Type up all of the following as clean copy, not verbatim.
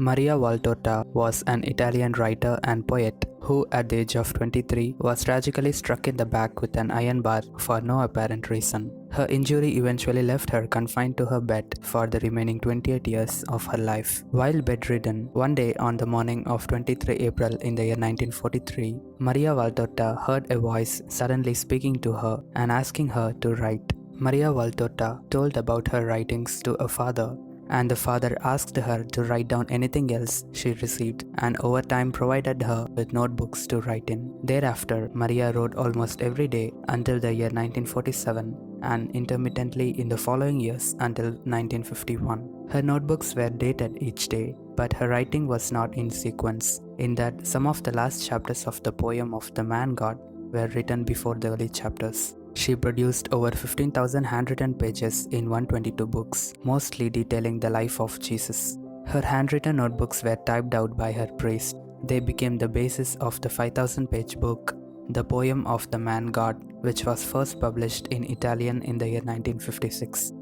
Maria Valtorta was an Italian writer and poet who, at the age of 23, was tragically struck in the back with an iron bar for no apparent reason. Her injury eventually left her confined to her bed for the remaining 28 years of her life. While bedridden, one day on the morning of 23 April in the year 1943, Maria Valtorta heard a voice suddenly speaking to her and asking her to write. Maria Valtorta told about her writings to a father, and the father asked her to write down anything else she received, and over time provided her with notebooks to write in. Thereafter, Maria wrote almost every day until the year 1947 and intermittently in the following years until 1951. Her notebooks were dated each day, but her writing was not in sequence, in that some of the last chapters of the poem of the man God were written before the early chapters. She produced over 15,000 handwritten pages in 122 books, mostly detailing the life of Jesus. Her handwritten notebooks were typed out by her priest. They became the basis of the 5,000-page book, The Poem of the Man God, which was first published in Italian in the year 1956.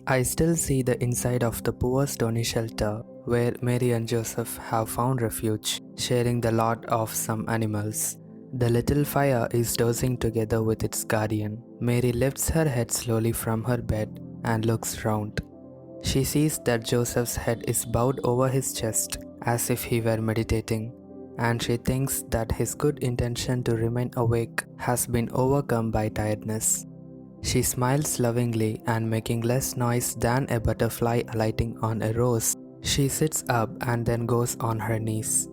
I still see the inside of the poor stony shelter where Mary and Joseph have found refuge, sharing the lot of some animals. The little fire is dozing together with its guardian. Mary lifts her head slowly from her bed and looks round. She sees that Joseph's head is bowed over his chest as if he were meditating, and she thinks that his good intention to remain awake has been overcome by tiredness. She smiles lovingly, and making less noise than a butterfly alighting on a rose, she sits up and then goes on her knees.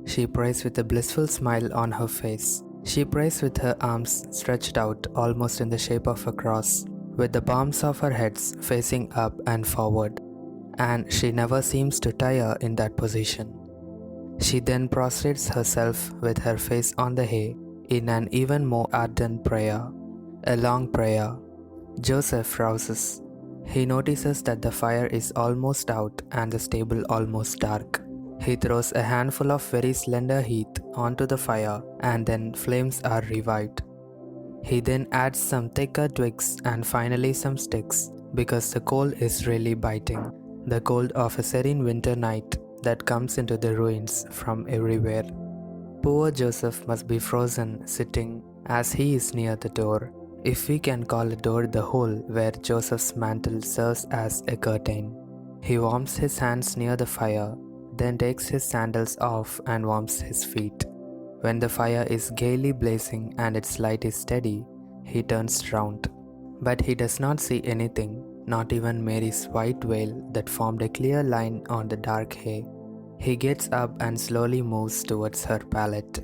She prays with a blissful smile on her face. She prays with her arms stretched out almost in the shape of a cross, with the palms of her hands facing up and forward, and she never seems to tire in that position. She then prostrates herself with her face on the hay in an even more ardent prayer, a long prayer. Joseph rouses. He notices that the fire is almost out and the stable almost dark. He throws a handful of very slender heath onto the fire, and then flames are revived. He then adds some thicker twigs and finally some sticks, because the cold is really biting, the cold of a serene winter night that comes into the ruins from everywhere. Poor Joseph must be frozen sitting, as he is near the door, if we can call a door the hole where Joseph's mantle serves as a curtain. He warms his hands near the fire, then takes his sandals off and warms his feet. When the fire is gaily blazing and its light is steady, he turns round. But he does not see anything, not even Mary's white veil that formed a clear line on the dark hay. He gets up and slowly moves towards her pallet.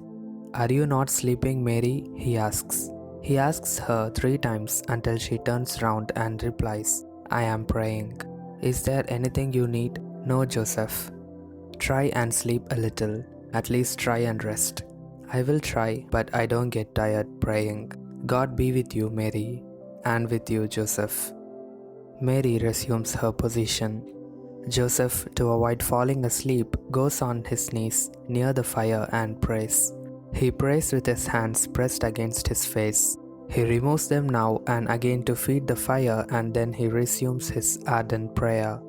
"Are you not sleeping, Mary?" he asks. He asks her 3 times until she turns round and replies, "I am praying." "Is there anything you need?" "No, Joseph." "Try and sleep a little. At least try and rest." "I will try, but I don't get tired praying." "God be with you, Mary." "And with you, Joseph." Mary resumes her position. Joseph, to avoid falling asleep, goes on his knees near the fire and prays. He prays with his hands pressed against his face. He removes them now and again to feed the fire, and then he resumes his ardent prayer.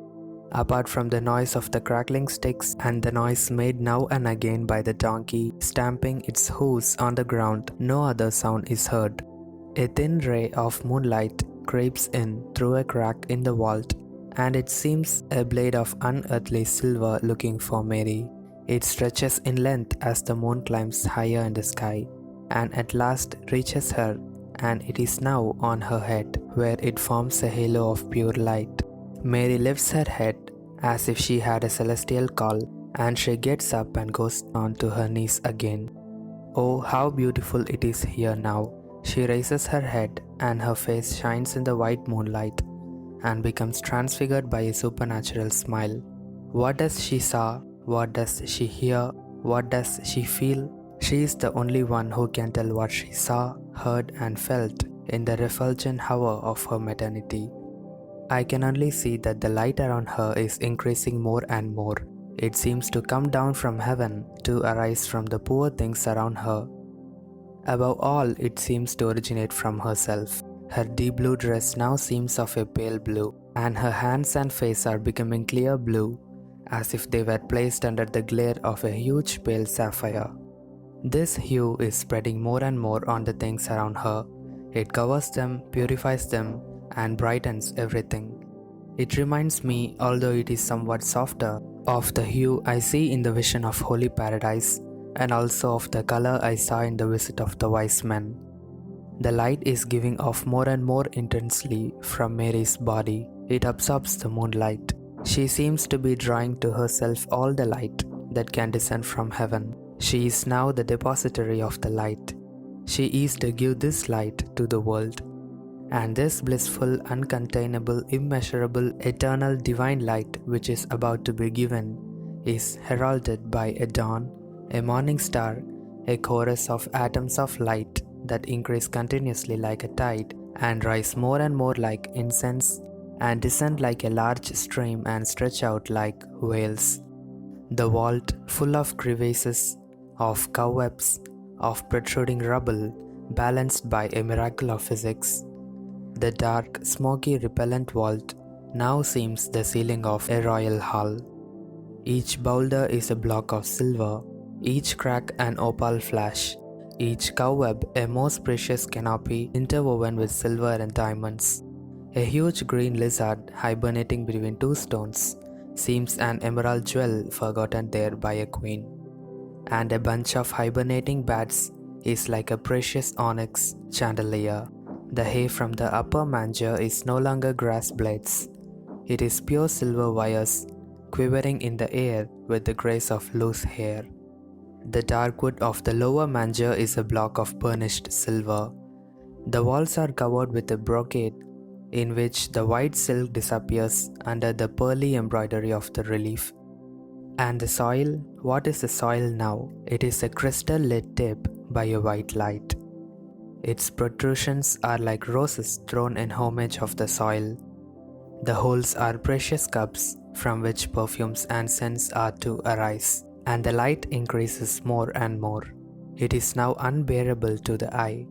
Apart from the noise of the crackling sticks and the noise made now and again by the donkey stamping its hooves on the ground, no other sound is heard. A thin ray of moonlight creeps in through a crack in the vault, and it seems a blade of unearthly silver looking for Mary. It stretches in length as the moon climbs higher in the sky, and at last reaches her, and it is now on her head, where it forms a halo of pure light. Mary lifts her head as if she had a celestial call, and she gets up and goes on to her knees again. Oh, how beautiful it is here now! She raises her head, and her face shines in the white moonlight and becomes transfigured by a supernatural smile. What does she saw? What does she hear? What does she feel? She is the only one who can tell what she saw, heard, and felt in the refulgent hour of her maternity. I can only see that the light around her is increasing more and more. It seems to come down from heaven to arise from the poor things around her. Above all, it seems to originate from herself. Her deep blue dress now seems of a pale blue, and her hands and face are becoming clear blue. as if they were placed under the glare of a huge pale sapphire. This hue is spreading more and more on the things around her. It covers them, purifies them, and brightens everything. It reminds me, although it is somewhat softer, of the hue I see in the vision of Holy Paradise, and also of the color I saw in the visit of the wise men. The light is giving off more and more intensely from Mary's body. It absorbs the moonlight. She seems to be drawing to herself all the light that can descend from heaven. She is now the depository of the light. She is to give this light to the world. And this blissful, uncontainable, immeasurable, eternal divine light which is about to be given is heralded by a dawn, a morning star, a chorus of atoms of light that increase continuously like a tide and rise more and more like incense and descend like a large stream and stretch out like veils. The vault, full of crevasses, of cobwebs, of protruding rubble, balanced by a miracle of physics. The dark, smoky, repellent vault now seems the ceiling of a royal hall. Each boulder is a block of silver, each crack an opal flash, each cobweb a most precious canopy interwoven with silver and diamonds. A huge green lizard hibernating between two stones seems an emerald jewel forgotten there by a queen. And a bunch of hibernating bats is like a precious onyx chandelier. The hay from the upper manger is no longer grass blades. It is pure silver wires quivering in the air with the grace of loose hair. The dark wood of the lower manger is a block of burnished silver. The walls are covered with a brocade in which the white silk disappears under the pearly embroidery of the relief. And the soil, what is the soil now? It is a crystal lit tip by a white light. Its protrusions are like roses thrown in homage of the soil. The holes are precious cups from which perfumes and scents are to arise, and the light increases more and more. It is now unbearable to the eye,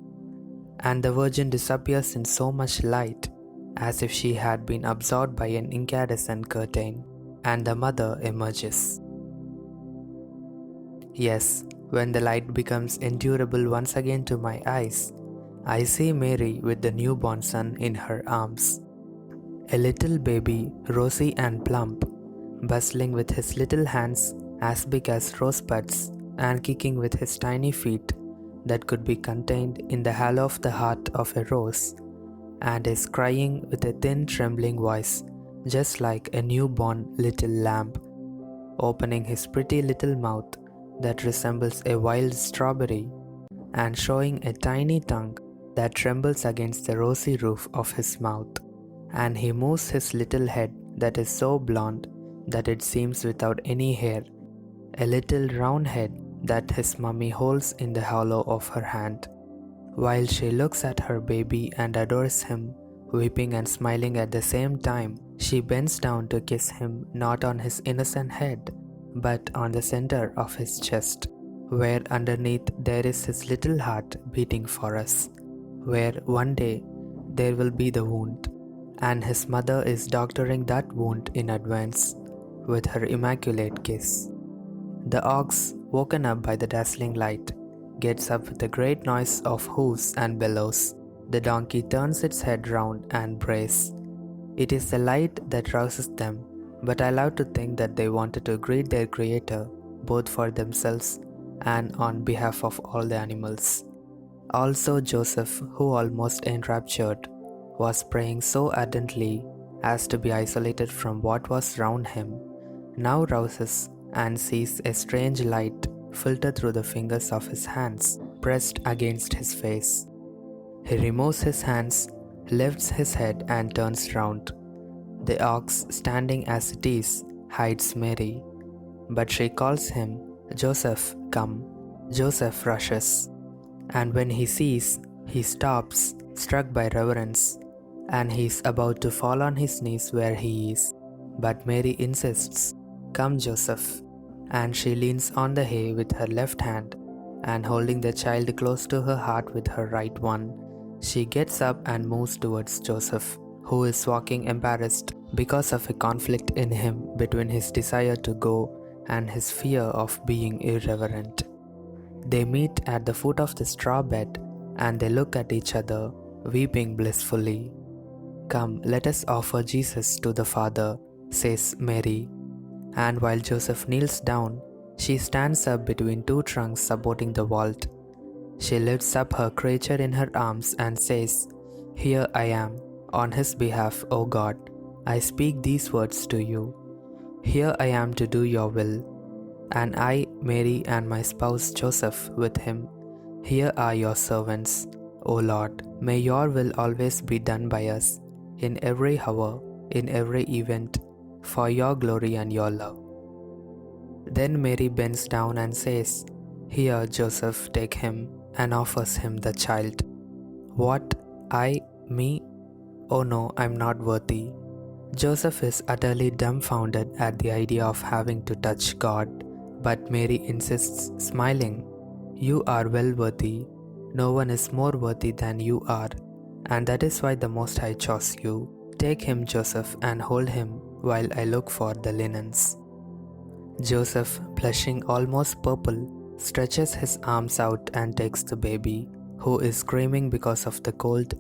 and the Virgin disappears in so much light, as if she had been absorbed by an incandescent curtain, and the Mother emerges. Yes, when the light becomes endurable once again to my eyes, I see Mary with the newborn son in her arms. A little baby, rosy and plump, bustling with his little hands as big as rosebuds and kicking with his tiny feet that could be contained in the hollow of the heart of a rose, and is crying with a thin trembling voice just like a newborn little lamb, opening his pretty little mouth that resembles a wild strawberry and showing a tiny tongue that trembles against the rosy roof of his mouth, and he moves his little head that is so blonde that it seems without any hair, a little round head that his mummy holds in the hollow of her hand, while she looks at her baby and adores him, weeping and smiling at the same time. She bends down to kiss him not on his innocent head, but on the center of his chest, where underneath there is his little heart beating for us, where one day there will be the wound, and his mother is doctoring that wound in advance with her immaculate kiss. The ox, woken up by the dazzling light, gets up with a great noise of hoofs and bellows. The donkey turns its head round and brays. It is the light that rouses them, but I love to think that they wanted to greet their Creator, both for themselves and on behalf of all the animals. Also Joseph, who almost enraptured, was praying so ardently as to be isolated from what was round him, now rouses and sees a strange light filter through the fingers of his hands pressed against his face. He removes his hands, lifts his head and turns round. The ox, standing as it is, hides Mary, but she calls him, "Joseph, come." Joseph rushes, and when he sees, he stops, struck by reverence, and he is about to fall on his knees where he is. But Mary insists, "Come, Joseph," and she leans on the hay with her left hand, and holding the child close to her heart with her right one, she gets up and moves towards Joseph, who is walking embarrassed because of a conflict in him between his desire to go and his fear of being irreverent. They meet at the foot of the straw bed and they look at each other, weeping blissfully. "Come, let us offer Jesus to the Father," says Mary. And while Joseph kneels down, she stands up between two trunks supporting the vault. She lifts up her creature in her arms and says, "Here I am, on his behalf, O God. I speak these words to you. Here I am to do your will. And I, Mary, and my spouse Joseph with him, here are your servants. O Lord, may your will always be done by us, in every hour, in every event, for your glory and your love." Then Mary bends down and says, "Here, Joseph, take him," and offers him the child. "What? Me? Oh no, I'm not worthy." Joseph is utterly dumbfounded at the idea of having to touch God, but Mary insists, smiling, "You are well worthy. No one is more worthy than you are, and that is why the Most High chose you. Take him, Joseph, and hold him while I look for the linens." Joseph, blushing almost purple, stretches his arms out and takes the baby, who is screaming because of the cold,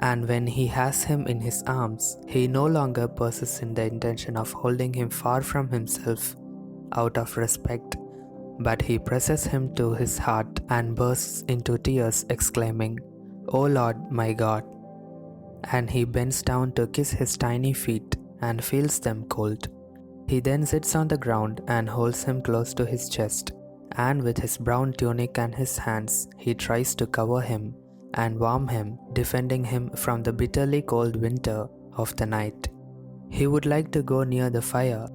and when he has him in his arms, he no longer persists in the intention of holding him far from himself out of respect, but he presses him to his heart and bursts into tears, exclaiming, "O Lord, my God!" And he bends down to kiss his tiny feet and feels them cold. He then sits on the ground and holds him close to his chest, and with his brown tunic and his hands, he tries to cover him and warm him, defending him from the bitterly cold winter of the night. He would like to go near the fire,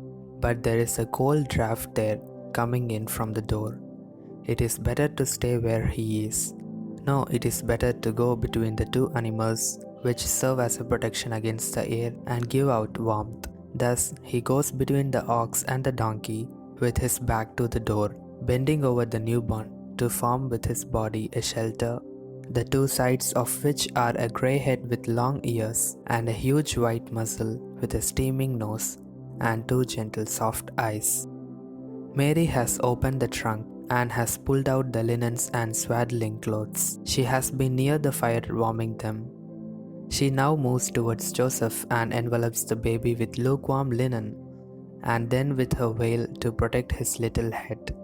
but there is a cold draft there coming in from the door. It is better to stay where he is. No, it is better to go between the two animals, which serve as a protection against the air and give out warmth. Thus, he goes between the ox and the donkey with his back to the door, bending over the newborn to form with his body a shelter, the two sides of which are a grey head with long ears and a huge white muzzle with a steaming nose and two gentle soft eyes. Mary has opened the trunk and has pulled out the linens and swaddling clothes. She has been near the fire warming them. She now moves towards Joseph and envelops the baby with lukewarm linen and then with her veil to protect his little head.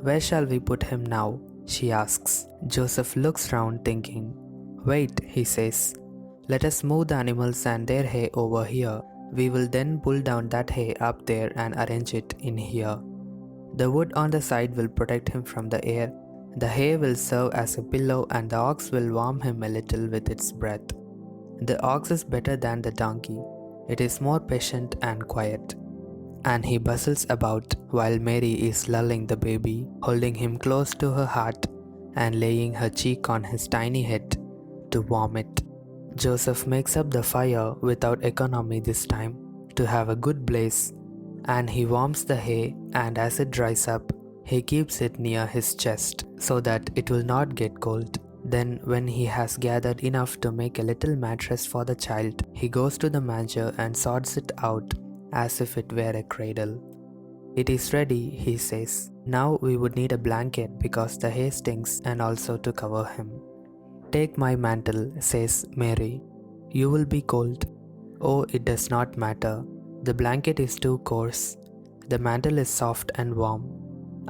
"Where shall we put him now?" she asks. Joseph looks round thinking. "Wait," he says. "Let us move the animals and their hay over here. We will then pull down that hay up there and arrange it in here. The wood on the side will protect him from the air. The hay will serve as a pillow and the ox will warm him a little with its breath. The ox is better than the donkey. It is more patient and quiet." And he bustles about while Mary is lulling the baby, holding him close to her heart and laying her cheek on his tiny head to warm it. Joseph makes up the fire without economy this time to have a good blaze, and he warms the hay, and as it dries up, he keeps it near his chest so that it will not get cold. Then, when he has gathered enough to make a little mattress for the child, he goes to the manger and sorts it out as if it were a cradle. "It is ready," he says. "Now we would need a blanket because the hay stinks and also to cover him." "Take my mantle," says Mary. "You will be cold." "Oh, it does not matter. The blanket is too coarse. The mantle is soft and warm.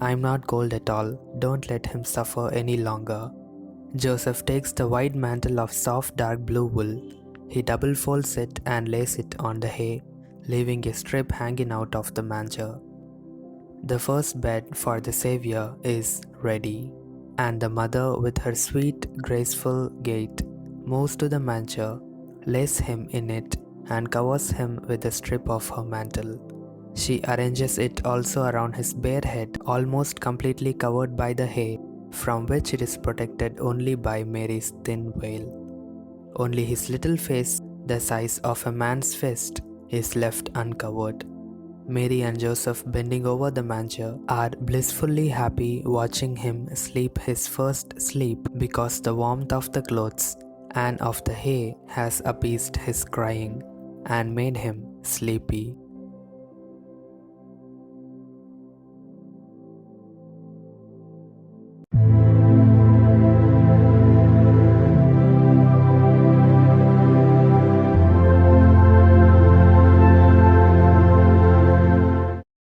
I am not cold at all. Don't let him suffer any longer." Joseph takes the wide mantle of soft dark blue wool. He double folds it and lays it on the hay, leaving a strip hanging out of the manger. The first bed for the Savior is ready, and the mother, with her sweet, graceful gait, moves to the manger, lays him in it, and covers him with a strip of her mantle. She arranges it also around his bare head, almost completely covered by the hay, from which it is protected only by Mary's thin veil. Only his little face, the size of a man's fist, is left uncovered. Mary and Joseph, bending over the manger, are blissfully happy watching him sleep his first sleep because the warmth of the clothes and of the hay has appeased his crying, and made him sleepy.